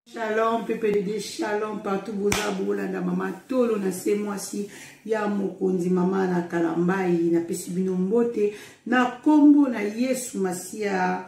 Shalom, PPDD, shalom, partout vos abolanda mama tolo na se mwasi ya mokonzi mama na kalambai na pesibino mbote na kombo na Yesu Masia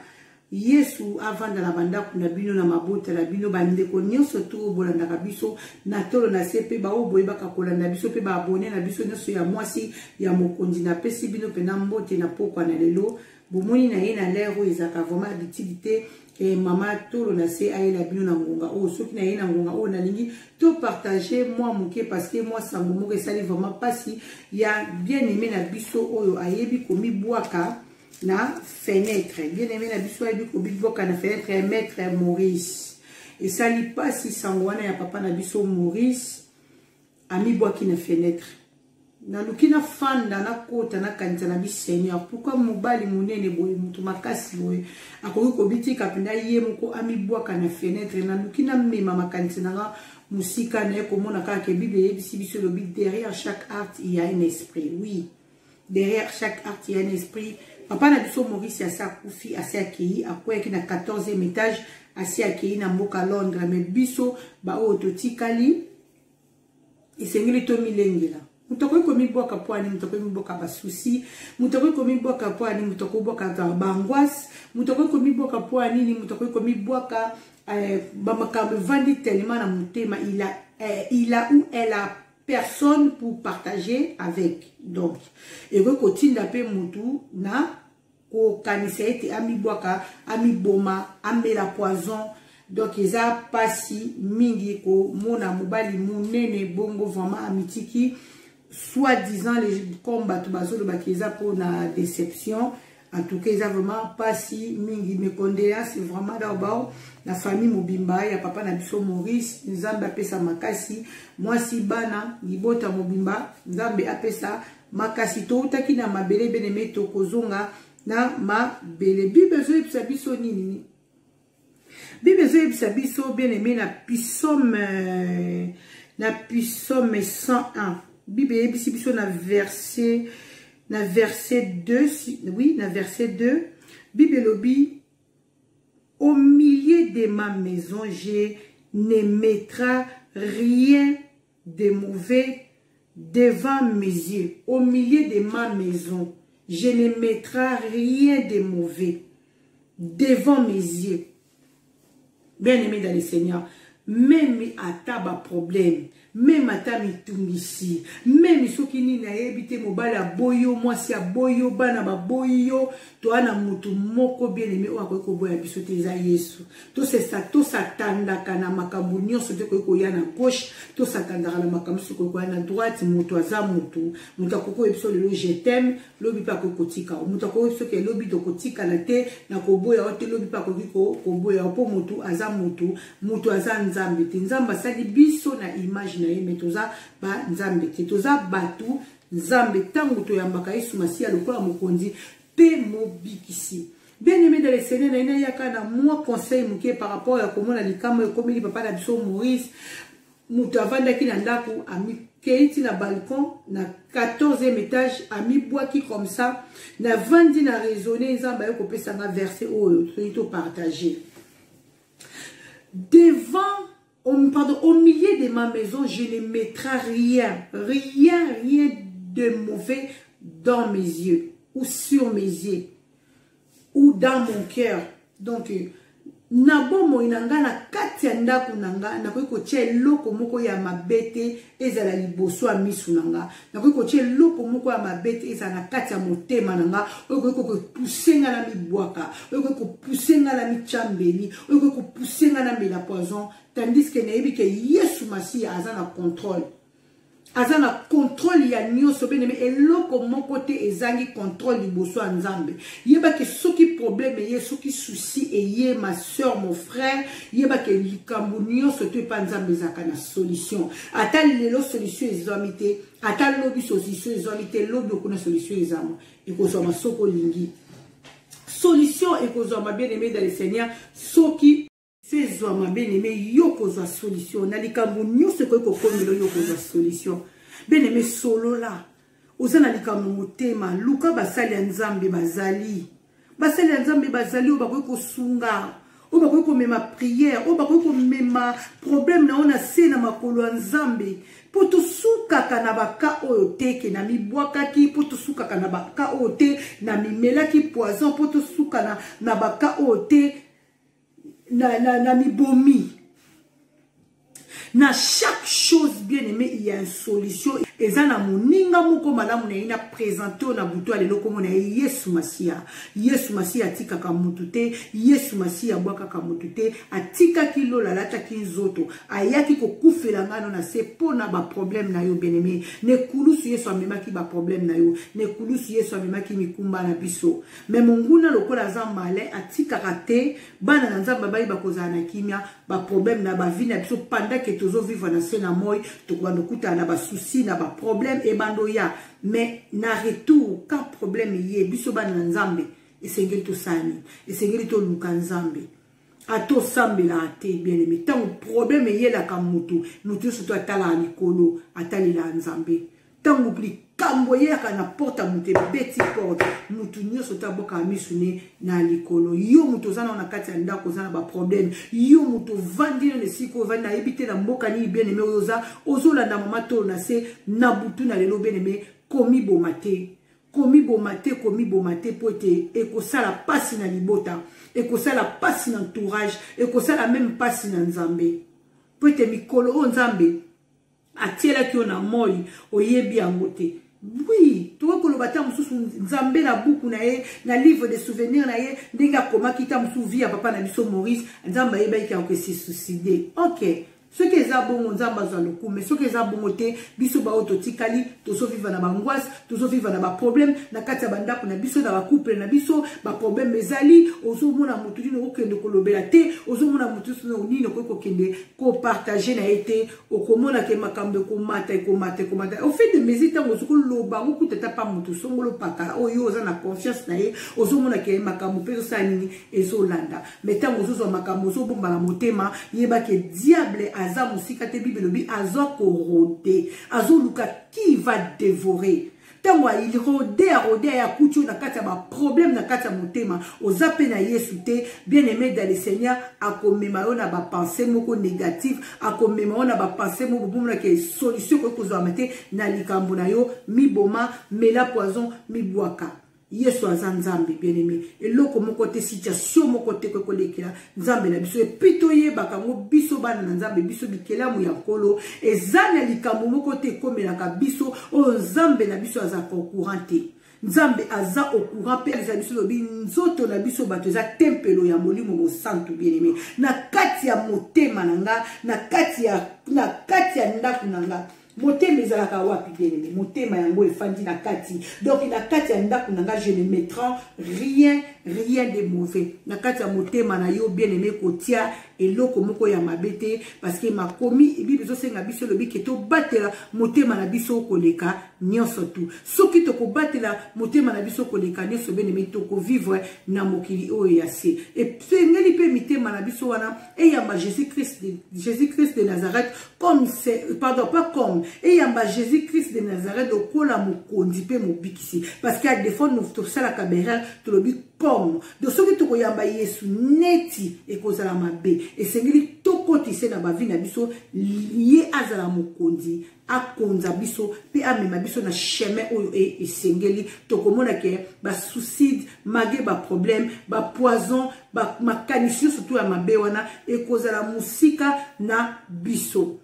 Yesu avanda na bandaku na bino na mabota la bino bandeko nyonso to bolanda kabiso na tolo na sepe ba oboye baka kolanda biso pe ba abonné na biso nyonso ya mwasi ya mokonzi na pesibino pe na mbote na pokwa na lelo bomoni na ye na lero ezaka vraiment d'utilité. Et maman tolo na se aïe la bino na ngonga o soki na ye na ngonga o na lingi to partager moi moké parce que moi sango mo que ça li vraiment pas si ya bien aimé na biso oyo ayebi komi boaka na fenêtre bien aimé na biso ayebi komi boaka na fenêtre maître Maurice et ça li pas si sango wana ya papa na biso Maurice ami boaki na fenêtre na lukina fanda na kota na kanisa na Seigneur pourquoi mobali munene boye mutu makasi boye akoki kobitika penda ye moko ami bwaka na fenêtre na lukina mema makanisa na musika na komona kaka Bible yebisi biso lobi derrière chaque acte il y a un esprit. Oui, derrière chaque acte il y a un esprit. Papa na biso Maurice ya sa kufi asi akei akweki na 14e étage asi akei na mboka Londres mais biso ba o totikali esengeli to milengela mutoko ko miboka poani mutoko miboka basusi mutoko ko miboka poani mutoko boka bangwas mutoko ko miboka poani ni mutoko ko miboka ba makambe vandi tellement na mutema il a ou elle a personne pour partager avec donc et ko tinda pe mutu na ko kanisa ete amiboka amiboma amela poison. Donc eza pasi mingi ko mona mobali munene bongo vraiment amitiki soi-disant les combats bazolo bakiza pour na déception en tout cas eza vraiment pasi mingi me kondea c'est vraiment d'abord la famille mobimba ya papa na biso Maurice nzambe apesa makasi moi si bana libota mobimba nzambe apesa makasi to utaki na mabele beneme to kozonga na mabele Bible zo epsa biso nini Bible zo epsa biso bien aimé na Psaume 101 Bible epsi biso na verset 2 oui na verset 2 Bible lobi au milieu de ma maison je ne mettrai rien de mauvais devant mes yeux. Au milieu de ma maison je ne mettrai rien de mauvais devant mes yeux. Bien aimé dans le Seigneur, même à taba problème, même à ta mitungisi, même soki ni na ebite mobala boyo, moi si a boyo, bana ba boyo, to ana mutu moko bien aimé o akoki boya biso te za Yesu. To se sa to satanda kana makambu nyonso te ko ya na gauche, to satanda kana makambu so ko na droite, mutu aza mutu, mutu akoko ebiso le je t'aime, lobi pa ko kotika, mutu akoko ebiso ke lobi to kotika na te na ko boya o te lobi pa ko boya po mutu aza mutu, mutu aza nzambe te nzamba sali biso na image na ye metoza ba nzambe te toza batu nzambe tango to yambaka Yesu Masia lokola mokonzi pe mobikisi. Bien aimé dans le Seigneur na ina yaka na moi conseil muke par rapport à comment la likamo et comme il papa na biso Maurice mutu avanda ki na ndako ami keiti na balcon na 14e étage ami boaki comme ça na vandi na raisonner nzamba yo kopesa nga verset oyo to partager devant au milieu de ma maison, je ne mettrai rien de mauvais dans mes yeux, ou sur mes yeux, ou dans mon cœur. Donc, nabomo inanga na kati ya ndako nanga nakoki kotia eloko moko ya mabete ezala liboso ya misu nanga nakoki kotia eloko moko ya mabete ezala na kati ya motema nanga oyo koki kopusenga na mibwaka oyo koki kopusenga na michambeli oyo koki kopusenga na mela poison tandis que nayebi ke Yesu Masia aza na contrôle aza na contrôle ya nyonso beneme eloko moko te ezangi contrôle liboso ya nzambe yeba ke soki problème ye soki souci eye ma soeur mon frère yeba ke likambo nyonso te pa nzambe ezaka na solution ata lelo solution ezwami te ata lobi solution ezwami te lobi okuna solution ezama ekozwama soko lingi solution ekozwama bien aimé dans le Seigneur soki Fais-moi ma bien-aimé, yoko za solution. Na likambo nyonso ko komelo yoko za solution. Bien-aimé solo la. Ozana likambo motema, luka basali ya nzambe bazali. Basali ya nzambe bazali obakoki kosunga. o bakoki komema prière, o bakoki komema problème na ona se na makolo ya Nzambe po tosukaka na baka oyo te ke na mibwakaki, po tosukaka na baka oyo te na mimelaki poison, po tosuka na baka oyo te na mibomi. Na chaque chose bien aimé, il y a une solution. Et ça na moninga moko malamu na ina présenter na buto alelo komo na Yesu Masia. Yesu Masia atika ka mutute, Yesu Masia bwaka ka mutute, atika kilo la lata kinzoto. Ayaki ko kufela ngano na se pona ba problème na yo bien aimé. Ne kulusu Yesu amemaki ba problème na yo. Ne kulusu Yesu amemaki mikumba na biso. Mais monguna lokola za male atika kate bana na Nzamba bayi bakozana na kimia ba problème na ba vie na biso pendant que tozo vivre na sena moy to kwando kuta na ba souci na ba problème et bando ya mais na retour quand problème yé biso bana na Nzambe esengeli to sani esengeli to luka Nzambe ato sambe la ate bien aimé tant problème yé la kamutu mutu surtout atala likolo atali la Nzambe tant oubli kamboye kana porta mute beti porte mutu nyoso taboka misune na likolo yo mutu zana na kati ya ndako zana ba problème yo mutu vandi ne siko vandi na ebite na mboka ni bien aimé oza ozolanda mama to na se na butu na lelo bien aimé komi bomate pote ekosala pasi na libota ekosala pasi na entourage ekosala même pasi na Nzambe pote mikolo o Nzambe atiela ki ona moi oyebi yango te. Oui, tu vois que le bâtiment Nzambe na buku na ye na livre de souvenirs na ye ndinga koma kita msuvi ya papa na biso Maurice Nzamba yeba ki a se suicider. OK. Ce qui est bon Nzamba za loku mais ce qui est bon te biso ba ototikali tozo vivre na bangoisse tozo vivre na ba problème na kati ya bandako na biso na ba couple na biso ba problème ezali ozo mona mutu dino okende kolobela te ozo mona mutu no nino ko kende ko partager na été okomona ke makambe ko mata au fait de mes états ozo ko loba ko tata pa mutu songolo pakala oyo oza na confiance na ye ozo mona ke makambe peso sa nini ezolanda mais tant ozo zo makambe ozo bomba na motema yeba ke diable aza musika te Bible lobi azo korode azo luka qui va dévorer tango il rode ya kuchu na kati ya ba problème na kati ya motema ozape na Yesu te bien aimé dans le Seigneur akomema yo na ba pensée moko négative akomema yo na ba pensée moko bomona ke solution ko kozwa mate na likambo na yo miboma mela poison mibwaka Yesu aza Nzambe bien aimé eloko moko te situation moko te ko kolekela Nzambe na biso epito ye bakango biso bana na Nzambe biso bikelamu ya nkolo ezana likambo moko te komelaka biso o Nzambe na biso aza courante Nzambe aza au courant pe za biso lobi nzoto na biso bato za tempelo ya molimo mo santu bien aimé na kati ya motema nanga na kati ya ndaku nanga motema ezalaka wapi bien aimé motema yango efandi na kati donc na kati ya ndaku nanga je ne mettrai rien de mauvais na kati ya motema na yo bien aimé kotia eloko moko ya mabete parce que makomi bible zosenga biso lobi ke to batela motema na biso koleka nyonso tu soki to ko batela motema na biso koleka nyonso bien aimé to ko vivre na mokili oyo ya se et ngeli pe mitema na biso wana et yamba Jésus-Christ de Nazareth comme c'est pardon pas comme et yamba Jésus-Christ de Nazareth okola mokondi pe mobikisi parce qu'à des fois nous to sala kabera to lobi comme de soki to ko yamba Yesu neti ekozala mabe esengeli tokotise na bavi na biso ye azala mokondi akonza biso pe amema biso na chemin oyo esengeli tokomona ke ba suicide mage ba problème ba poison ba makanisi surtout ya mabe wana ekozala musika na biso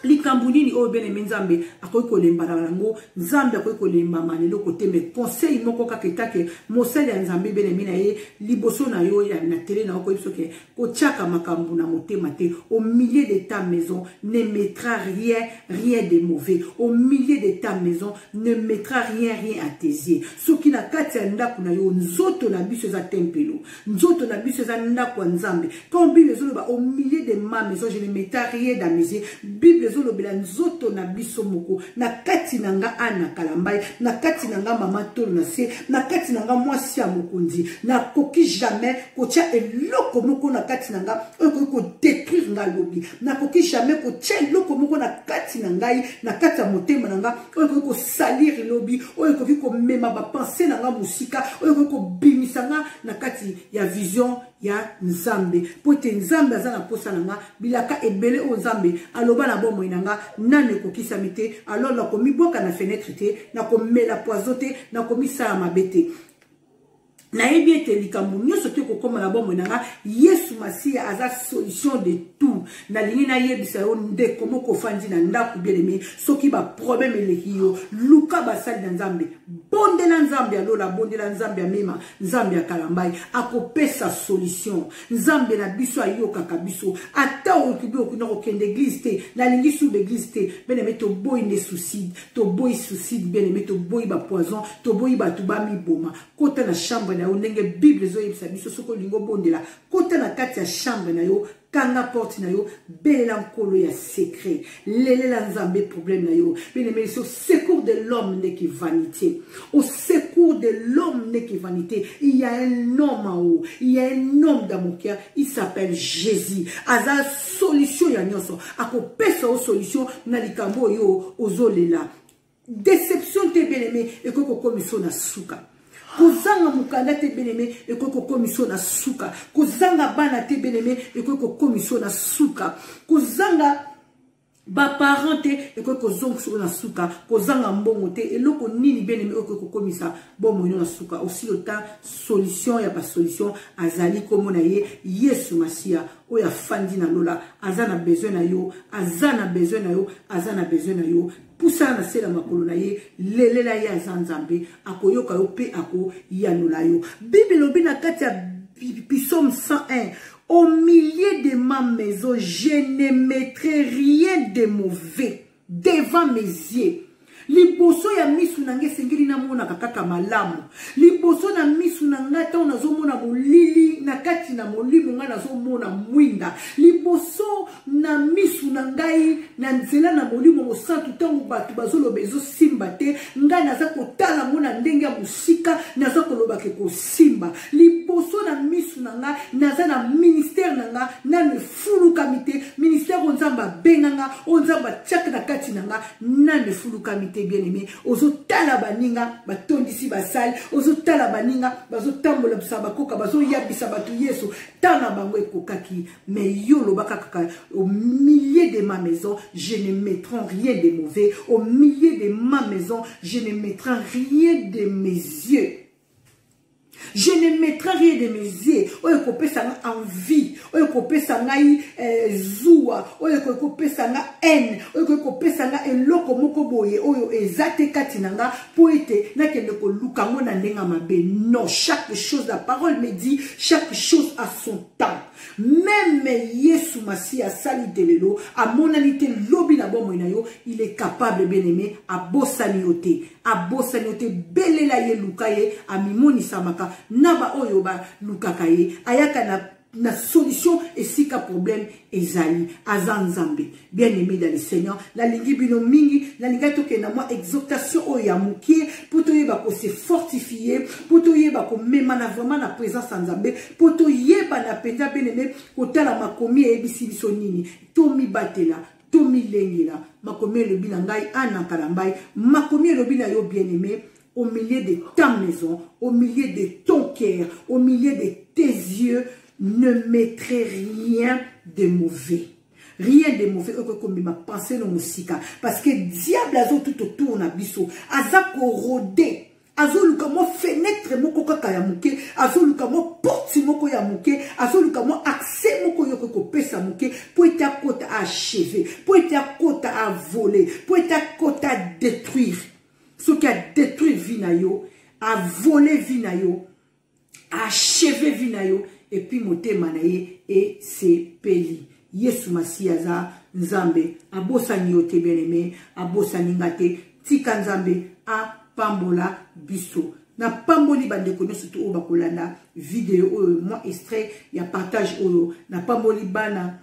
likambo nini oyo bien aimé Nzambe akoki kolemba na yango Nzambe akoki kolemba manelo kote mais conseil moko kaka etake mosali ya Nzambe bien aimé na ye liboso na yo ya na télé na ko biso ke kotiaka makambo na motema te au milieu de ta maison ne mettra rien de mauvais au milieu de ta maison ne mettra rien à tes yeux soki na kati ya ndako na yo nzoto na biso za tempelo nzoto na biso za ndako Nzambe quand Bible ezoloba au milieu de ma maison je ne mettrai rien dans mes yeux Bible ezolobela nzoto na biso moko na kati nanga ana kalambai na kati nanga mama tolo na se na kati nanga mwasi ya mokonzi na koki jamais kotia eloko moko na kati nanga oyo ko détruire nga lobi na koki jamais kotia eloko moko na kati na ngai na kati ya motema nanga oyo ko salir lobi oyo ko mema ba penser nanga musika oyo ko bimisa nga na kati ya vision ya nzambe pote nzambe azana posa nanga bilaka ebele o nzambe aloba na bomo inanga nane kokisa mite alors la komi boka na fenêtre te na komela poison te na komisa mabete na ebi ete likambo nyonso te kokoma na bomo nanga Yesu Masiya aza solution de tout na lingi na yebisa yo ndeko moko fandi na ndako bien-aimé soki ba problème eleki yo luka basali na nzambe bondela nzambe alola bondela nzambe amema nzambe akalambai akopesa solution nzambe na biso ayoka biso ata okibi okuna kokende église te na lingi sous l'église te bien-aimé to boy ne suicide to boy suicide bien-aimé to boy ba poison to boy ba tuba mi boma kota na chambre na yo ndenge Bible zo yebisa biso soko lingo bondela kota na kati ya chambre na yo kanga porte na yo belela nkolo ya secret lelela nzambe problème na yo bien-aimé au secours de l'homme n'est que vanité au secours de l'homme n'est que vanité il y a un homme en haut il y a un homme dans mon cœur il s'appelle Jésus aza solution ya nyonso akopesa o solution na likambo yo ozolela déception te bien-aimé et koko komiso na suka kozanga mukanda te bien-aimé ekoko komiso na suka kozanga bana te bien-aimé ekoko komiso na suka kozanga ba parent te ekoko zongo na suka kozanga mbongo te eloko nini bien-aimé ekoko komisa bomo na suka aussi le temps solution ya ba solution azali komona ye Yesu Masiya oya fandi na lola azana besoin na yo azana besoin na yo azana besoin na yo poussa na sela makolo na ye lelela ya nzambe akoyoka yo pe ako yanula yo Bible lobi na kati ya Psaume 101 au milieu de ma maison je ne mettrai rien de mauvais devant mes yeux liboso ya misu na nge sengeli na mona kaka malamu liboso na misu na ngata ona zo mona molili na kati na molimo nga na zo mona mwinda liboso na misu na ngai na nzela na molimo mosantu tangu batu bazolo bezo simba te nga naza kotala mona ndenge ya musika naza koloba ke ko simba liboso na misu na nga naza na ministère na nga na me fulu kamite ministère onzamba benganga onzamba tchak na kati na nga na me fulu kamite bien-aimé ozo tala baninga batondisi basali ozo tala baninga bazo tambola bisaba koka bazo yabisa batu Yesu tana bango ekokaki mais yo lobaka kaka au milieu de ma maison je ne mettrai rien de mauvais au milieu de ma maison je ne mettrai rien de mes yeux. Je ne mettrai rien de mes yeux. Oyo kopesa nga envie. Oyo kopesa nga zua. Oyo kopesa nga haine. Oyo kopesa nga eloko moko boye. Oyo ezate kati nanga po ete na kende ko luka ngo na ndenga mabe. Non, chaque chose, la parole me dit, chaque chose a son temps. Même Yesu Masiya sali delelo a monalité lobi na bomo inayo, il est capable bien-aimé à bossaniote. A bossaniote belela ye lukaye a mimoni samaka naba oyoba lukakaye ayaka na solution et si ka problème ezali azanzambe bien-aimé dans le Seigneur la lingi bino mingi la linga toke na moi exhortation o ya mukie pour to yeba ko se fortifier pour to yeba ko mema na vraiment na présence nzambe pour to yeba na penza bien-aimé ko tala makomi e bisi biso nini to mi batela to mi lengela makomi le binangai ana kalambai makomi le binayo bien-aimé au milieu de ta maison, au milieu de ton cœur, au milieu de tes yeux, ne mettrai rien de mauvais. Rien de mauvais, comme ma pensée non musika. Parce que diable a tout autour na biso, azako rodé. Azoluka mo fenêtre moko kaka ya muke, azoluka mo porte moko ya muke, azoluka mo accès moko yoko ko pesa muke, pour être à côté à achever, pour être à côté à voler, pour être à côté à détruire. Ce qui a détruit Vinayo, a volé Vinayo, a achevé Vinayo, et puis moté manaye et c'est peli. Yesu Masiya za Nzambe, a bosani yote bien-aimé, a bosani ngate, tika Nzambe, a pambola biso. Na pamboli bandeko no surtout o bakolanda vidéo moi extrait ya partage oyo na pamboli bana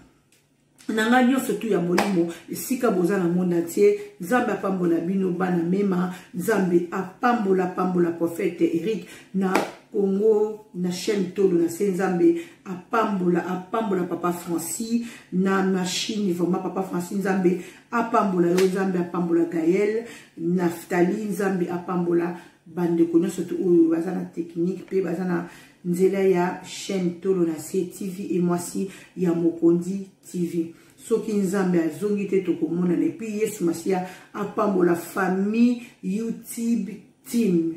nanga nyonso tu ya molimo esika boza na monde entier. Nzambe apambola bino bana mema, Nzambe apambola prophète Eric na Congo na chaîne tolo na se, Nzambe apambola papa Francis na machine vraiment papa Francis, Nzambe apambola yo, Nzambe apambola Gaël Naftali, Nzambe apambola bande ko nyonso tu oyo baza na technique pe baza na nzela ya chaîne tolo na se TV et moi si ya Mokondi TV. Soki Nzambe azongi te tokomona, et puis Yesu Masia apambola famille YouTube team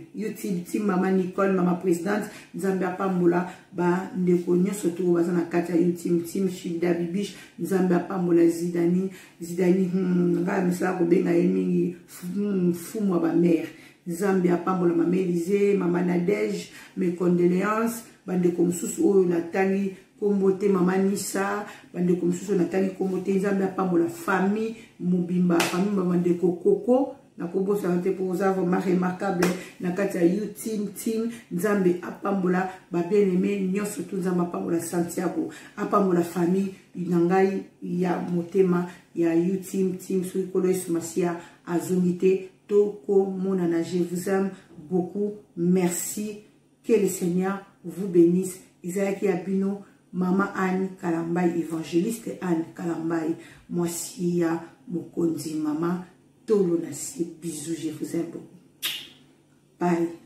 mama Nicole, mama présidente, Nzambe apambola ba ndeko nyonso tu baza na kati ya YouTube team Shida Bibish, Nzambe apambola Zidani nga misala ko benga yemingi fumu ba mère, Nzambe apambola mama Elise, mama Nadège, mes condoléances bande comme sous oyo natali kombote mama Nissa, bande comme sous natali kombote, Nzambe apambola famille mobimba, famille bande Koko na kobo santé pour vous avoir remarquable na kati ya YouTube team, Nzambe apambola ba bien-aimé nyonso tu, Nzambe apambola Santiago, apambola famille nangai ya motema ya YouTube team so ikolo Yesu Masia azongite toko monana. Je vous aime beaucoup, merci, que le Seigneur vous bénisse. Isaac Abino, Maman Anne Kalambai, évangéliste Anne Kalambai, moi si ya Mokonzi Maman Tolo Nasi, bisous, je vous aime beaucoup. Bye.